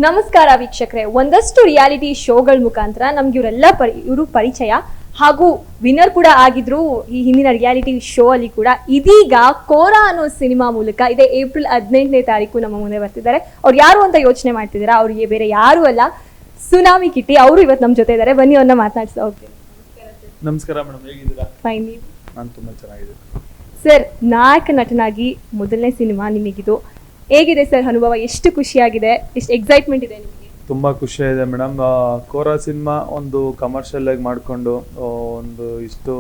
ನಮಸ್ಕಾರ ವೀಕ್ಷಕರೇ, ಒಂದಷ್ಟು ರಿಯಾಲಿಟಿ ಶೋಗಳ ಮುಖಾಂತರ ನಮ್ಗೆ ಇವರು ಪರಿಚಯ ಹಾಗೂ ವಿನ್ನರ್ ಕೂಡ ಆಗಿದ್ರು ಈ ಹಿಂದಿನ ರಿಯಾಲಿಟಿ ಶೋ ಅಲ್ಲಿ ಕೂಡ. ಇದೀಗ ಕೋರಾ ಅನ್ನೋ ಸಿನಿಮಾ ಮೂಲಕ ಇದೇ ಏಪ್ರಿಲ್ 18ನೇ ತಾರೀಕು ನಮ್ಮ ಮುಂದೆ ಬರ್ತಿದ್ದಾರೆ. ಅವ್ರು ಯಾರು ಅಂತ ಯೋಚನೆ ಮಾಡ್ತಿದ್ದೀರಾ? ಅವ್ರಿಗೆ ಬೇರೆ ಯಾರು ಅಲ್ಲ, ಸುನಾಮಿ ಕಿಟ್ಟಿ. ಅವರು ಇವತ್ತು ನಮ್ಮ ಜೊತೆ ಇದ್ದಾರೆ. ಬನ್ನಿ ಅವ್ರನ್ನ ಮಾತನಾಡಿಸ್ತಾ ಹೋಗ್ತೀನಿ. ನಮಸ್ಕಾರ ಮೇಡಮ್, ಹೇಗಿದ್ದೀರಾ? ಫೈನ್, ನೀವು? ನಾನು ತುಂಬಾ ಚೆನ್ನಾಗಿದೆ ಸರ್. ನಾಯಕ ನಟನಾಗಿ ಮೊದಲನೇ ಸಿನಿಮಾ ನಿಮಗಿದು. ಹೇಗಿದೆ ಸರ್ ಅನುಭವ? ಎಷ್ಟು ಖುಷಿಯಾಗಿದೆ, ಎಷ್ಟು ಎಕ್ಸೈಟ್ಮೆಂಟ್ ಇದೆ ನಿಮಗೆ? ತುಂಬಾ ಖುಷಿಯಾಗಿದೆ ಮೇಡಮ್. ಕೋರಾ ಸಿನಿಮಾ ಒಂದು ಕಮರ್ಷಿಯಲ್ ಆಗಿ ಮಾಡಿಕೊಂಡು ಒಂದು ಇಷ್ಟು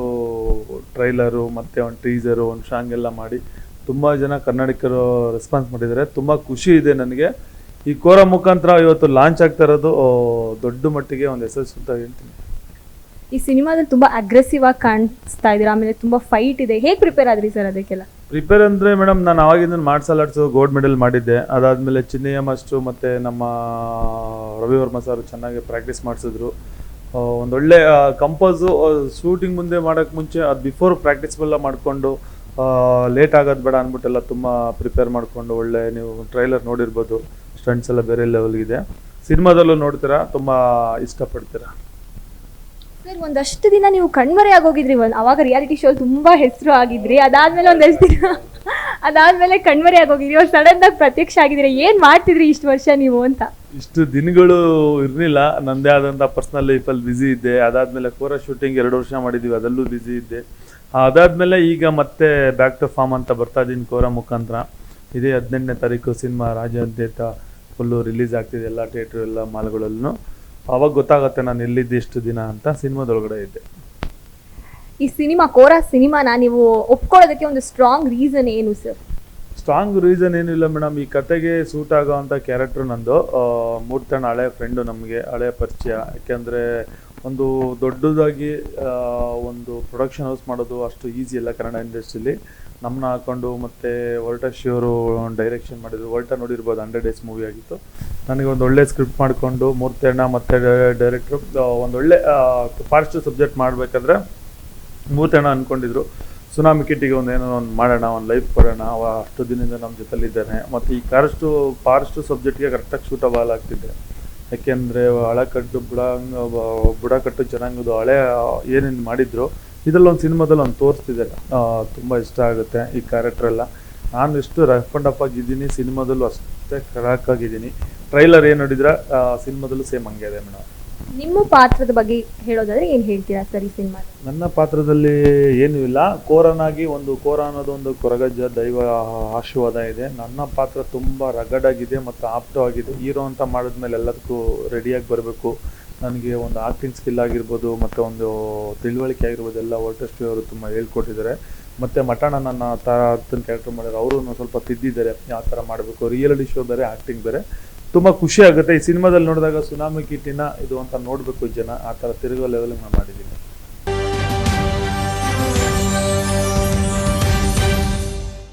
ಟ್ರೈಲರು ಮತ್ತೆ ಒಂದು ಟೀಸರು ಒಂದು ಸಾಂಗ್ ಎಲ್ಲ ಮಾಡಿ ತುಂಬಾ ಜನ ಕನ್ನಡಿಗರು ರೆಸ್ಪಾನ್ಸ್ ಮಾಡಿದ್ದಾರೆ. ತುಂಬಾ ಖುಷಿ ಇದೆ ನನಗೆ. ಈ ಕೋರಾ ಮುಖಾಂತರ ಇವತ್ತು ಲಾಂಚ್ ಆಗ್ತಾ ಇರೋದು ದೊಡ್ಡ ಮಟ್ಟಿಗೆ ಒಂದು ಯಶಸ್ಸು ಅಂತ ಹೇಳ್ತೀನಿ. ಈ ಸಿನಿಮಾದಲ್ಲಿ ತುಂಬಾ ಅಗ್ರೆಸಿವ್ ಆಗಿ ಕಾಣಿಸ್ತಾ ಇದ್ದೀರಾ, ಆಮೇಲೆ ತುಂಬಾ ಫೈಟ್ ಇದೆ. ಹೇಗೆ ಪ್ರಿಪೇರ್ ಆದ್ರಿ ಸರ್ ಅದಕ್ಕೆಲ್ಲ? ಪ್ರಿಪೇರ್ ಅಂದರೆ ಮೇಡಮ್, ನಾನು ಅವಾಗಿಂದ ಮಾರ್ಷಲ್ ಆರ್ಟ್ಸು ಗೋಲ್ಡ್ ಮೆಡಲ್ ಮಾಡಿದ್ದೆ. ಅದಾದಮೇಲೆ ಚಿನ್ನಯ್ಯ ಮಾಸ್ಟ್ರು ಮತ್ತು ನಮ್ಮ ರವಿವರ್ಮ ಸರ್ ಚೆನ್ನಾಗಿ ಪ್ರಾಕ್ಟೀಸ್ ಮಾಡಿಸಿದ್ರು. ಒಂದೊಳ್ಳೆ ಕಂಪೋಸು ಶೂಟಿಂಗ್ ಮುಂದೆ ಮಾಡೋಕ್ಕೆ ಮುಂಚೆ ಅದು ಬಿಫೋರ್ ಪ್ರಾಕ್ಟೀಸ್ ಎಲ್ಲ ಮಾಡಿಕೊಂಡು ಲೇಟ್ ಆಗೋದು ಬೇಡ ಅಂದ್ಬಿಟ್ಟೆಲ್ಲ ತುಂಬ ಪ್ರಿಪೇರ್ ಮಾಡಿಕೊಂಡು ಒಳ್ಳೆ, ನೀವು ಟ್ರೈಲರ್ ನೋಡಿರ್ಬೋದು, ಸ್ಟಂಟ್ಸ್ ಎಲ್ಲ ಬೇರೆ ಲೆವೆಲ್ಗಿದೆ. ಸಿನಿಮಾದಲ್ಲೂ ನೋಡ್ತೀರಾ, ತುಂಬ ಇಷ್ಟಪಡ್ತೀರಾ. ಸರ್, ಒಂದಷ್ಟು ದಿನ ನೀವು ಕಣ್ಮರೆ ಆಗೋಗಿದ್ರಿ. ಅವಾಗ ರಿಯಾಲಿಟಿ ಶೋ ತುಂಬಾ ಹೆಸರು ಆಗಿದ್ರಿ. ಅದಾದ್ಮೇಲೆ ಒಂದಷ್ಟು ದಿನ ಅದಾದ್ಮೇಲೆ ಕಣ್ಮರೆ ಆಗೋಗಿದ್ರಿ. ಅವ್ರು ಸಡನ್ ಆಗಿ ಪ್ರತ್ಯಕ್ಷ ಆಗಿದ್ರಿ. ಏನ್ ಮಾಡ್ತಿದ್ರಿ ಇಷ್ಟು ವರ್ಷ ನೀವು ಅಂತ? ಇಷ್ಟು ದಿನಗಳು ಇರಲಿಲ್ಲ. ನನ್ನದೇ ಆದಂಥ ಪರ್ಸ್ನಲ್ ಲೈಫಲ್ಲಿ ಬ್ಯುಸಿ ಇದ್ದೆ. ಅದಾದಮೇಲೆ ಕೋರಾ ಶೂಟಿಂಗ್ 2 ವರ್ಷ ಮಾಡಿದ್ವಿ, ಅದರಲ್ಲೂ ಬ್ಯುಸಿ ಇದ್ದೆ. ಅದಾದಮೇಲೆ ಈಗ ಮತ್ತೆ ಬ್ಯಾಕ್ ಟು ಫಾರ್ಮ್ ಅಂತ ಬರ್ತಾ ಇದ್ದೀನಿ ಕೋರಾ ಮುಖಾಂತರ. ಇದೇ 18ನೇ ತಾರೀಕು ಸಿನಿಮಾ ರಾಜ್ಯಾದ್ಯಂತ ಫುಲ್ಲು ರಿಲೀಸ್ ಆಗ್ತಿದೆ, ಎಲ್ಲ ಥಿಯೇಟ್ರು ಎಲ್ಲ ಮಾಲ್ಗಳಲ್ಲೂ. ಅವಾಗ ಗೊತ್ತಾಗುತ್ತೆ ನಾನು ಎಲ್ಲಿದ್ದೆ ಎಷ್ಟು ದಿನ ಅಂತ. ಸಿನಿಮಾದೊಳಗಡೆ ಇದ್ದೆ. ಈ ಸಿನಿಮಾ ಕೋರಾ ಸಿನಿಮಾನ ನೀವು ಒಪ್ಕೊಳ್ಳೋದಕ್ಕೆ ಒಂದು ಸ್ಟ್ರಾಂಗ್ ರೀಸನ್ ಏನು ಸರ್? ಸ್ಟ್ರಾಂಗ್ ರೀಸನ್ ಏನಿಲ್ಲ ಮೇಡಮ್, ಈ ಕತೆಗೆ ಸೂಟ್ ಆಗೋ ಅಂಥ ಕ್ಯಾರೆಕ್ಟ್ರು ನಂದು. ಮೂರ್ತಣ್ಣ ಹಳೆಯ ಫ್ರೆಂಡು, ನಮಗೆ ಹಳೆಯ ಪರಿಚಯ. ಯಾಕೆಂದರೆ ಒಂದು ದೊಡ್ಡದಾಗಿ ಒಂದು ಪ್ರೊಡಕ್ಷನ್ ಹೌಸ್ ಮಾಡೋದು ಅಷ್ಟು ಈಸಿ ಇಲ್ಲ ಕನ್ನಡ ಇಂಡಸ್ಟ್ರಿಲಿ. ನಮ್ಮನ್ನ ಹಾಕೊಂಡು ಮತ್ತು ವರ್ಟಶಿಯವರು ಡೈರೆಕ್ಷನ್ ಮಾಡಿದ್ರು. ವರ್ಟ ನೋಡಿರ್ಬೋದು, 100 ಡೇಸ್ ಮೂವಿ ಆಗಿತ್ತು. ನನಗೆ ಒಂದು ಒಳ್ಳೆ ಸ್ಕ್ರಿಪ್ಟ್ ಮಾಡಿಕೊಂಡು ಮೂರ್ತಣ್ಣ ಮತ್ತು ಡೈರೆಕ್ಟ್ರು ಒಂದೊಳ್ಳೆ ಫಾರೆಸ್ಟ್ ಸಬ್ಜೆಕ್ಟ್ ಮಾಡಬೇಕಾದ್ರೆ ಮೂರ್ತಣ್ಣ ಅಂದ್ಕೊಂಡಿದ್ರು ಸುನಾಮಿ ಕಿಟ್ಟಿಗೆ ಏನೋ ಒಂದು ಮಾಡೋಣ, ಒಂದು ಲೈಫ್ ಕೊಡೋಣ. ಅಷ್ಟು ದಿನದಿಂದ ನಮ್ಮ ಜೊತೆಲಿದ್ದಾನೆ. ಮತ್ತು ಈ ಫಾರೆಸ್ಟ್ ಸಬ್ಜೆಕ್ಟ್ಗೆ ಕರೆಕ್ಟಾಗಿ ಸೂಟಬಲ್ ಆಗ್ತಿದ್ದೆ. ಯಾಕೆಂದರೆ ಹಳಕಟ್ಟು ಬುಡಕಟ್ಟು ಜನಾಂಗದ ಹಳೆ ಏನೇನು ಮಾಡಿದ್ರು ಇದರಲ್ಲೊಂದು ಸಿನಿಮಾದಲ್ಲಿ ಒಂದು ತೋರಿಸ್ತಿದ್ದಾರೆ. ತುಂಬ ಇಷ್ಟ ಆಗುತ್ತೆ ಈ ಕ್ಯಾರೆಕ್ಟ್ರೆಲ್ಲ. ನಾನು ಎಷ್ಟು ರಫ್ ಆ್ಯಂಡ್ ಅಪ್ ಆಗಿದ್ದೀನಿ, ಸಿನಿಮಾದಲ್ಲೂ ಅಷ್ಟೇ ಕರಾಕಾಗಿದ್ದೀನಿ. ಟ್ರೈಲರ್ ಏನು ನೋಡಿದ್ರೆ ಸಿನಿಮಾದಲ್ಲೂ ಸೇಮ್ ಹಂಗೆ ಇದೆ ಮೇಡಮ್. ನಿಮ್ಮ ಪಾತ್ರದ ಬಗ್ಗೆ ಹೇಳೋದಾದ್ರೆ ಏನು ಹೇಳ್ತೀರಾ ಸರ್ ಈ ಸಿನಿಮಾ? ನನ್ನ ಪಾತ್ರದಲ್ಲಿ ಏನೂ ಇಲ್ಲ. ಕೋರನಾಗಿ ಕೋರ ಅನ್ನೋದು ಒಂದು ಕೊರಗಜ್ಜ ದೈವ ಆಶೀರ್ವಾದ ಇದೆ. ನನ್ನ ಪಾತ್ರ ತುಂಬ ರಗಡಾಗಿದೆ ಮತ್ತು ಆಪ್ತವಾಗಿದೆ. ಹೀರೋ ಅಂತ ಮಾಡಿದ್ಮೇಲೆ ಎಲ್ಲದಕ್ಕೂ ರೆಡಿಯಾಗಿ ಬರಬೇಕು. ನನಗೆ ಒಂದು ಆ್ಯಕ್ಟಿಂಗ್ ಸ್ಕಿಲ್ ಆಗಿರ್ಬೋದು ಮತ್ತು ಒಂದು ತಿಳುವಳಿಕೆ ಆಗಿರ್ಬೋದು ಎಲ್ಲ ವರ್ಟಶ್ರೀ ಅವರು ತುಂಬ ಹೇಳ್ಕೊಟ್ಟಿದ್ದಾರೆ. ಮತ್ತು ಮಠಣ್ಣ ನನ್ನ ಅತ್ತನ ಕ್ಯಾರೆಕ್ಟರ್ ಮಾಡಿದ್ರು, ಅವರು ಸ್ವಲ್ಪ ತಿದ್ದಿದ್ದಾರೆ ಯಾವ ಥರ ಮಾಡಬೇಕು. ರಿಯಾಲಿಟಿ ಶೋ ಬೇರೆ, ಆ್ಯಕ್ಟಿಂಗ್ ಬೇರೆ. ತುಂಬ ಖುಷಿ ಆಗುತ್ತೆ ಈ ಸಿನಿಮಾದಲ್ಲಿ ನೋಡಿದಾಗ. ಸುನಾಮಿ ಕಿಟ್ಟಿನ ಇದು ಅಂತ ನೋಡಬೇಕು ಜನ, ಆ ಥರ ತಿರುಗೋ ಲೆವೆಲ್ಗೆ ನಾನು ಮಾಡಿದ್ದೀನಿ.